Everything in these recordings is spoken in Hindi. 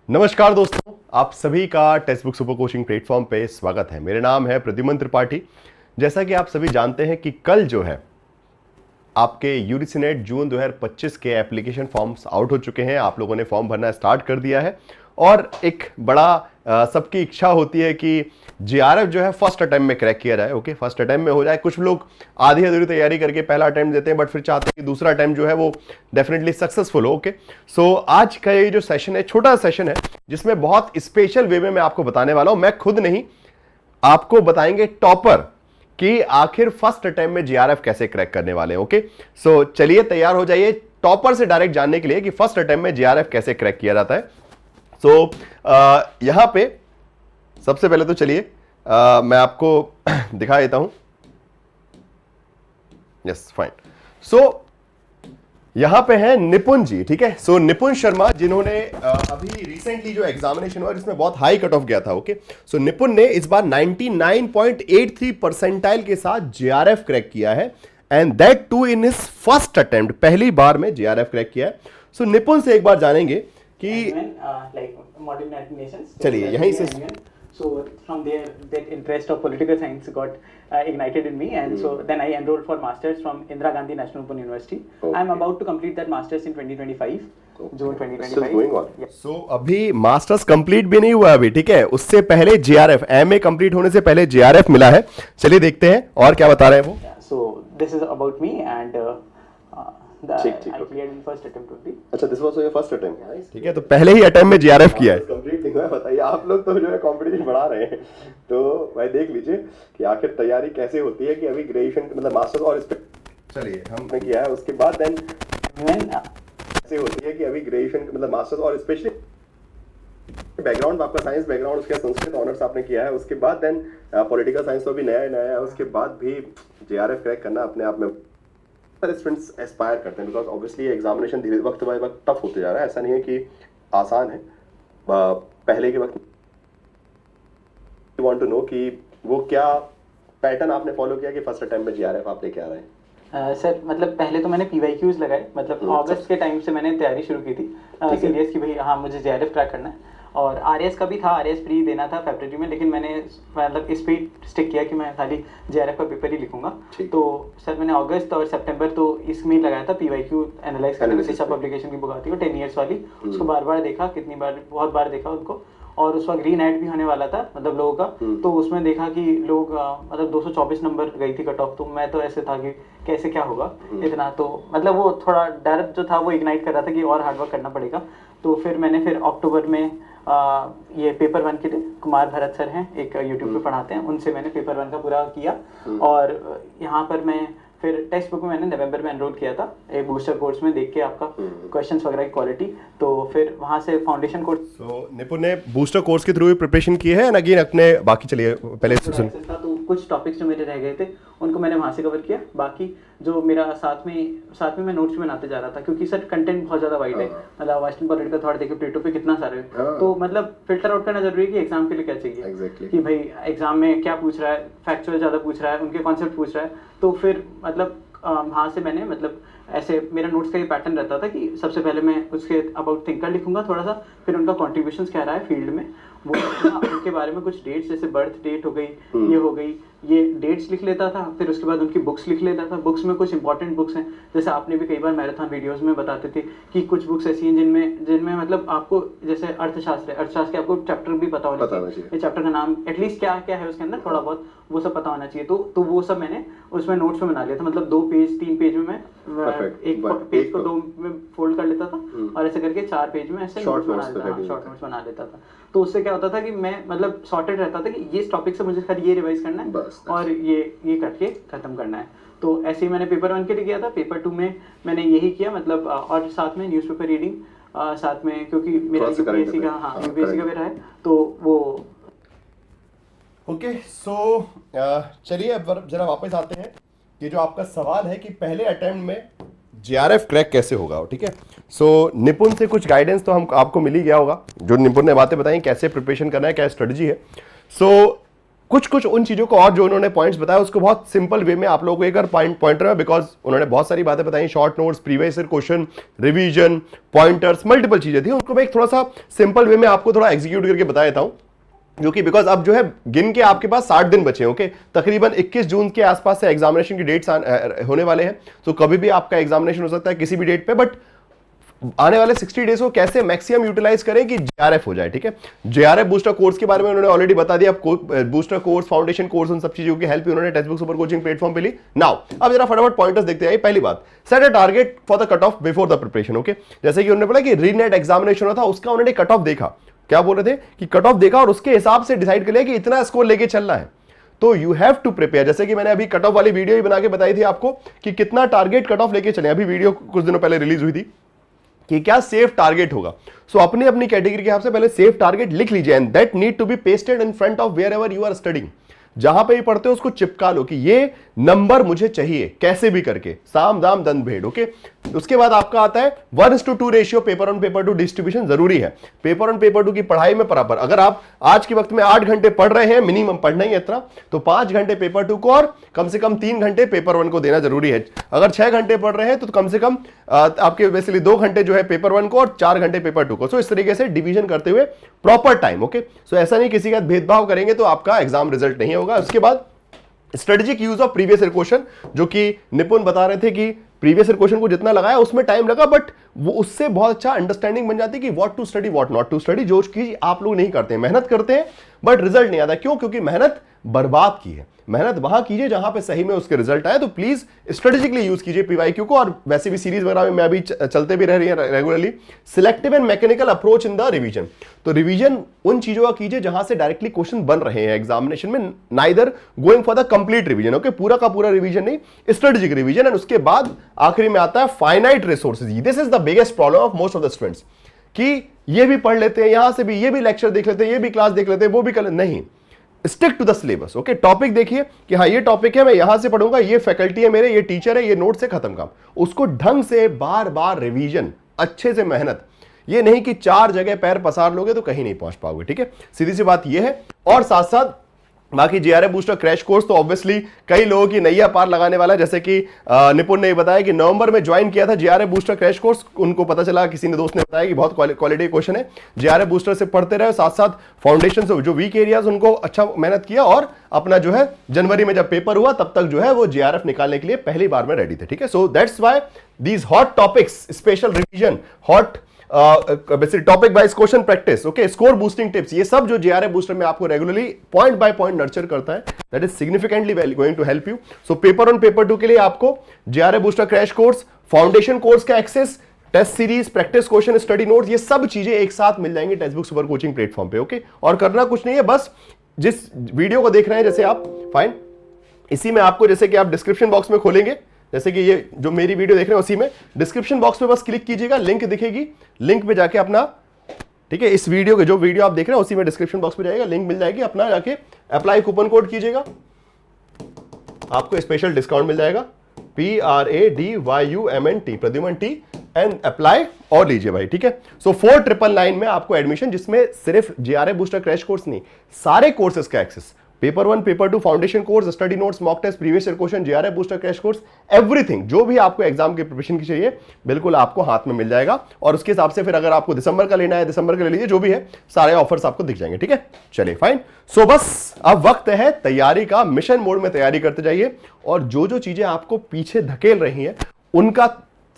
नमस्कार दोस्तों, आप सभी का text book super coaching platform पे स्वागत है। मेरा नाम है प्रद्युमन त्रिपाठी। जैसा कि आप सभी जानते हैं कि कल जो है आपके यूजीसी नेट जून 2025 के एप्लीकेशन फॉर्म्स आउट हो चुके हैं। आप लोगों ने फॉर्म भरना स्टार्ट कर दिया है और एक बड़ा सबकी इच्छा होती है कि जेआरएफ जो है फर्स्ट अटेम्प्ट में क्रैक किया जाए। ओके, फर्स्ट अटेम्प्ट में हो जाए। कुछ लोग आधी अधूरी तैयारी करके पहला अटेम्प्ट देते हैं, बट फिर चाहते हैं कि दूसरा अटेम्प्ट जो है वो डेफिनेटली सक्सेसफुल हो। ओके, सो आज का ये जो सेशन है, छोटा सेशन है, जिसमें बहुत स्पेशल वे में मैं आपको बताने वाला हूं। मैं खुद नहीं, आपको बताएंगे टॉपर कि आखिर फर्स्ट अटेम्प्ट में जेआरएफ कैसे क्रैक करने वाले हैं। ओके, सो चलिए तैयार हो जाइए टॉपर से डायरेक्ट जानने के लिए कि फर्स्ट अटेम्प्ट में जेआरएफ कैसे क्रैक किया जाता है। सो यहां पे सबसे पहले तो चलिए मैं आपको दिखा देता हूं। Yes, fine. सो यहां पे है निपुण जी, ठीक है। सो निपुण शर्मा, जिन्होंने अभी रिसेंटली जो एग्जामिनेशन हुआ जिसमें बहुत हाई कट ऑफ गया था। ओके, सो निपुण ने इस बार 99.83 परसेंटाइल के साथ जेआरएफ क्रैक किया है, and that too in his first attempt. पहली बार में जेआरएफ क्रैक किया है। सो निपुण से एक बार जानेंगे कि चलिए यहीं से So from there, that interest of political science got ignited in me, and so then I enrolled for masters from Indira Gandhi National Open University. Okay. I'm about to complete that masters in 2025, June 2025. Still going on. Yeah. So अभी मास्टर्स कंप्लीट भी नहीं हुआ अभी, ठीक है। उससे पहले जेआरएफ, एमए कंप्लीट होने से पहले जेआरएफ मिला है। चलिए देखते हैं और क्या बता रहे हैं वो। Yeah. So this is about me, and ठीक, I cleared in first attempt only. अच्छा, this was your first attempt, ठीक है। तो पहले ही अटेम्प्ट में जेआरएफ किया है। कंप्लीट नहीं हुआ है। बताइए, आप लोग तो जो है कंपटीशन बढ़ा रहे हैं, तो भाई देख लीजिए कि आखिर तैयारी कैसे होती है कि अभी ग्रेजुएशन मतलब मास्टर्स और इस पे चलिए हमने किया है, उसके बाद देन कैसे होती है कि अभी ग्रेजुएशन मतलब मास्टर्स और स्पेशली बैकग्राउंड आपका साइंस बैकग्राउंड, उसके संस्कृत ऑनर्स आपने किया है, उसके बाद देन पॉलिटिकल साइंस तो भी नया है, उसके बाद भी जेआरएफ क्रैक करना अपने आप में स्टूडेंट्स एस्पायर करते हैं, बिकॉज ऑब्वियसली एग्जामिनेशन धीरे वक्त बाय वक्त टफ होते जा रहा है। ऐसा नहीं है कि आसान है। पहले के वक्त वांट टू नो कि वो क्या पैटर्न आपने फॉलो किया कि फर्स्ट अटेम्प्ट में जेआरएफ आप लेके आ रहे हैं। सर मतलब पहले तो मैंने पीवाईक्यूज लगाए, मतलब अगस्त के टाइम से मैंने तैयारी शुरू की थी सीरियस की भाई हाँ मुझे जेआरएफ क्रैक करना है। और आरएस का भी था, आरएस प्री देना था फरवरी में, लेकिन मैंने मतलब इस पे स्टिक किया कि मैं खाली जेआरएफ का पेपर ही लिखूंगा। तो सर मैंने अगस्त और सितंबर तो इसमें ही लगाया था। पीवाईक्यू एनालाइज करने में दिशा पब्लिकेशन की बुक आती है 10 ईयर्स वाली, उसको बार बार देखा, कितनी बार, बहुत बार देखा उनको। और उस वक्त ग्रीन एड भी होने वाला था मतलब लोगों का, तो उसमें देखा कि लोग मतलब 224 नंबर गई थी कट ऑफ। तो मैं तो ऐसे था कि कैसे क्या होगा इतना, तो मतलब वो थोड़ा डर जो था वो इग्नाइट कर रहा था कि और हार्डवर्क करना पड़ेगा। तो फिर मैंने अक्टूबर में ये पेपर 1 के लिए कुमार भरत सर हैं, एक यूट्यूब पे पढ़ाते हैं, उनसे मैंने पेपर 1 का पूरा किया। और यहाँ पर मैं फिर टेक्स्ट बुक में मैंने नवंबर में एनरोल किया था एक बूस्टर कोर्स में, देख के आपका क्वेश्चंस वगैरह की क्वालिटी। तो फिर वहाँ से फाउंडेशन कोर्स। सो निपुण ने बूस्टर कोर्स के थ्रू भी प्रिपरेशन की है, अगेन अपने बाकी चलिए पहले सुन। तो कुछ टॉपिक्स जो मेरे रह गए थे उनको मैंने वहाँ से कवर किया। बाकी जो मेरा साथ में मैं नोट्स बनाते जा रहा था, क्योंकि सर कंटेंट बहुत ज़्यादा वाइड है। मतलब वेस्टर्न पॉलिटिकल थॉट देखिए प्लेटो पे कितना सारे, तो मतलब फिल्टर आउट करना जरूरी है कि एग्जाम के लिए क्या चाहिए। कि भाई एग्जाम में क्या पूछ रहा है, फैक्चुअल ज़्यादा पूछ रहा है, उनके कॉन्सेप्ट पूछ रहा है। तो फिर मतलब वहाँ से मैंने मतलब ऐसे मेरा नोट्स का ये पैटर्न रहता था कि सबसे पहले मैं उसके अबाउट थिंकर लिखूंगा थोड़ा सा, फिर उनका कॉन्ट्रीब्यूशंस क्या रहा है फील्ड में वो उनके बारे में कुछ डेट्स, जैसे बर्थ डेट हो गई, ये हो गई, ये डेट्स लिख लेता था। फिर उसके बाद उनकी बुक्स लिख लेता था। बुक्स में कुछ इंपॉर्टेंट बुक्स हैं, जैसे आपने भी कई बार मैराथन वीडियोस में बताते थे कि कुछ बुक्स ऐसी हैं जिनमें मतलब आपको जैसे अर्थशास्त्र के आपको चैप्टर भी पता होना चाहिए, ये चैप्टर का नाम एटलीस्ट क्या क्या है उसके अंदर थोड़ा बहुत वो सब पता होना चाहिए। तो वो सब मैंने उसमें नोट्स में बना लिया था। मतलब 2 पेज 3 पेज में मैं एक पेज को 2 में फोल्ड कर लेता था और ऐसे करके 4 पेज में ऐसे शॉर्ट नोट्स बना लेता था। तो उससे क्या होता था कि मैं मतलब सॉर्टेड रहता था कि ये इस टॉपिक से मुझे खाली ये रिवाइज करना है और ये करके खत्म करना है। तो ऐसे ही मैंने पेपर 1 के लिए किया था। पेपर 2 में मैंने यही किया, मतलब और साथ में न्यूज़पेपर रीडिंग साथ में, क्योंकि मेरा यूपीएससी का भी रहा है तो वो। ओके, सो चलिए अब जरा वापस आते हैं कि जो आपका सवाल है कि पहले अटेम्प्ट में जेआरएफ क्रैक कैसे होगा, ठीक है। सो निपुण से कुछ गाइडेंस तो हम आपको मिल ही गया होगा, जो निपुण ने बातें बताई कैसे प्रिपरेशन करना है, क्या स्ट्रेटजी है। सो कुछ कुछ उन चीजों को और जो उन्होंने पॉइंट्स बताया उसको बहुत सिंपल वे में आप लोगों को एक पॉइंटर है, बिकॉज उन्होंने बहुत सारी बातें बताई, short notes, previous year question, revision, pointers, multiple चीजें थी, उनको मैं एक थोड़ा सा सिंपल वे में आपको थोड़ा एग्जीक्यूट करके बता देता हूं, जो कि बिकॉज अब जो है गिन के आपके पास 60 दिन बचे, ओके, तकरीबन 21 जून के आसपास से एग्जामिनेशन की डेट्स होने वाले हैं, तो कभी भी आपका एग्जामिनेशन हो सकता है किसी भी डेट पे, बट आने वाले 60 डेज को कैसे मैक्सिमम यूटिलाइज करें कि जेआरएफ हो जाए, ठीक है। जेआरएफ बूस्टर कोर्स के बारे में उन्होंने ऑलरेडी बता दिया, बूस्टर कोर्स, फाउंडेशन कोर्स, उन सब चीजों की हेल्प उन्होंने text book super coaching platform पे ली। नाउ अब जरा फटाफट पॉइंटर्स देखते हैं। पहली बात, set a target for the cut off before the preparation, okay. जैसे कि उन्होंने बोला कि रीनेट एग्जामिनेशन होता, उसका उन्होंने कट ऑफ देखा, क्या बोल रहे थे कि कट ऑफ देखा और उसके हिसाब से डिसाइड कर लिया कि इतना स्कोर लेके चलना है, तो यू हैव टू प्रिपेयर। जैसे कि मैंने अभी कट ऑफ वाली वीडियो ही बना के बताई थी आपको कि कितना टारगेट कट ऑफ लेके चले, अभी वीडियो कुछ दिनों पहले रिलीज हुई थी कि क्या सेफ टारगेट होगा। सो अपनी अपनी कैटेगरी के हिसाब से पहले सेफ टारगेट लिख लीजिए, and that need to be pasted in front of wherever you are studying. जहां पे भी पढ़ते हो उसको चिपका लो कि ये नंबर मुझे चाहिए कैसे भी करके, साम दाम दंड भेद, ओके। उसके बाद आपका आता है 1:2 ratio paper on paper two distribution जरूरी है। पेपर ऑन पेपर टू की पढ़ाई में बराबर, अगर आप आज के वक्त में 8 घंटे पढ़ रहे हैं, मिनिमम पढ़ना ही इतना, तो 5 घंटे पेपर 2 को और कम से कम 3 घंटे पेपर 1 को देना जरूरी है। अगर 6 घंटे पढ़ रहे हैं तो कम से कम आपके बेसिकली 2 घंटे जो है पेपर 1 को और 4 घंटे पेपर 2 को। सो इस तरीके से डिवीजन करते हुए प्रॉपर टाइम, ओके। सो ऐसा नहीं किसी का भेदभाव करेंगे तो आपका एग्जाम रिजल्ट नहीं होगा। उसके बाद strategic use of previous year question, जो कि निपुण बता रहे थे कि प्रीवियस ईयर क्वेश्चन को जितना लगाया उसमें टाइम लगा, बट वो उससे बहुत अच्छा अंडरस्टैंडिंग बन जाती है कि what to study what not to study, जो कि आप लोग नहीं करते हैं। मेहनत करते हैं बट रिजल्ट नहीं आता, क्यों? क्योंकि मेहनत बर्बाद की है। मेहनत वहां कीजिए जहां पे सही में उसके रिजल्ट आए। तो प्लीज स्ट्रेटेजिकली यूज कीजिए पीवाईक्यू को, और वैसे भी सीरीज वगैरह में मैं अभी चलते भी रह रही है regularly. Selective and mechanical approach in the revision, तो रिवीजन उन चीजों का कीजिए जहां से डायरेक्टली क्वेश्चन बन रहे हैं एग्जामिनेशन में, neither going for the complete revision, okay, पूरा का पूरा रिवीजन नहीं, स्ट्रेटेजिक रिवीजन। एंड उसके बाद आखिरी में आता है finite resources. This is the biggest problem of most of the students कि ये भी पढ़ लेते हैं, यहां से भी ये भी लेक्चर देख लेते हैं, ये भी क्लास देख लेते हैं, वो भी कर नहीं। Stick to the syllabus, okay. Topic देखिए कि हाँ ये टॉपिक है, मैं यहां से पढ़ूंगा, ये फैकल्टी है मेरे, ये टीचर है, ये नोट से खत्म काम। उसको ढंग से बार बार रिवीजन, अच्छे से मेहनत, ये नहीं कि 4 जगह पैर पसार लोगे तो कहीं नहीं पहुंच पाओगे, ठीक है। सीधी सी बात ये है। और साथ साथ बाकी जेआरएफ बूस्टर क्रैश कोर्स तो ऑब्वियसली कई लोगों की नैया पार लगाने वाला है। जैसे कि निपुण ने बताया कि नवंबर में ज्वाइन किया था जेआरएफ बूस्टर क्रैश कोर्स, उनको पता चला, किसी ने दोस्त ने बताया कि बहुत क्वालिटी क्वेश्चन है, जेआरएफ बूस्टर से पढ़ते रहे, साथ साथ फाउंडेशन से जो वीक एरियाज उनको अच्छा मेहनत किया, और अपना जो है जनवरी में जब पेपर हुआ तब तक जो है वो जेआरएफ निकालने के लिए पहली बार में रेडी थे, ठीक है। So that's why these hot topics, special revision, hot topic wise question practice, okay, score boosting tips, ये सब जो जेआरएफ बूस्टर में आपको regularly point by point nurture करता है, that is significantly going to help you. So paper on paper 2 के लिए आपको JRF booster crash course, foundation course का access, test series, practice question, study notes, ये सब चीजें एक साथ मिल जाएंगी text book super coaching platform पे, ओके। और करना कुछ नहीं है, बस जिस वीडियो को देख रहे हैं, जैसे आप फाइन, इसी में आपको, जैसे कि आप डिस्क्रिप्शन बॉक्स में खोलेंगे, जैसे कि ये जो मेरी वीडियो देख रहे हैं उसी में डिस्क्रिप्शन बॉक्स में बस क्लिक कीजिएगा, लिंक दिखेगी, लिंक पे जाके अपना, ठीक है, इस वीडियो के जो वीडियो आप देख रहे हैं उसी में डिस्क्रिप्शन बॉक्स पे जाएगा, लिंक मिल जाएगी, अपना जाके अप्लाई कूपन कोड कीजिएगा, आपको स्पेशल डिस्काउंट मिल जाएगा, PRADYUMNT, Pradyuman T, and apply और लीजिए भाई, ठीक है। सो 4999 में आपको एडमिशन, जिसमें सिर्फ जेआरएफ बूस्टर क्रैश कोर्स नहीं, सारे कोर्सेज का एक्सेस, पेपर 1, paper 2, foundation course, study notes, mock test, previous year question, JRF booster crash course, everything जो भी आपको एग्जाम की प्रिपरेशन की चाहिए बिल्कुल आपको हाथ में मिल जाएगा। और उसके हिसाब से फिर अगर आपको दिसंबर का लेना है दिसंबर का ले लीजिए, जो भी है सारे ऑफर्स आपको दिख जाएंगे, ठीक है। चलिए फाइन। सो बस अब वक्त है तैयारी का, मिशन मोड में तैयारी करते जाइए, और जो जो चीजें आपको पीछे धकेल रही हैं उनका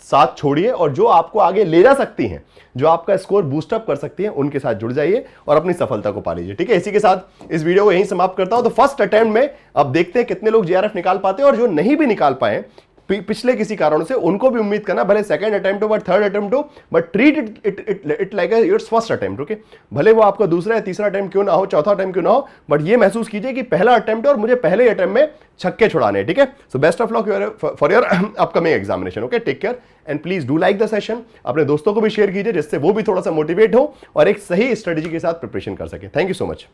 साथ छोड़िए, और जो आपको आगे ले जा सकती हैं, जो आपका स्कोर बूस्टअप कर सकती हैं, उनके साथ जुड़ जाइए और अपनी सफलता को पा लीजिए, ठीक है। इसी के साथ इस वीडियो को यहीं समाप्त करता हूं। तो फर्स्ट अटेम्प्ट में अब देखते हैं कितने लोग जेआरएफ निकाल पाते हैं, और जो नहीं भी निकाल पाए पिछले किसी कारण से, उनको भी उम्मीद करना, भले सेकंड अटेम्प्ट हो, थर्ड अटेम्प्ट हो, but treat it like it's first attempt, okay. भले वो आपका दूसरा या तीसरा अटेम्प्ट क्यों ना हो, चौथा अटेम्प्ट क्यों ना हो, बट ये महसूस कीजिए कि पहला अटेम्प्ट है और मुझे पहले अटेम्प्ट में छक्के छुड़ाने, ठीक है। So best of luck for your upcoming examination, okay. Take care and please do like the session. अपने दोस्तों को भी शेयर कीजिए जिससे वो भी थोड़ा सा मोटिवेट हो और एक सही स्ट्रेटेजी के साथ प्रिपरेशन कर सके। Thank you so much.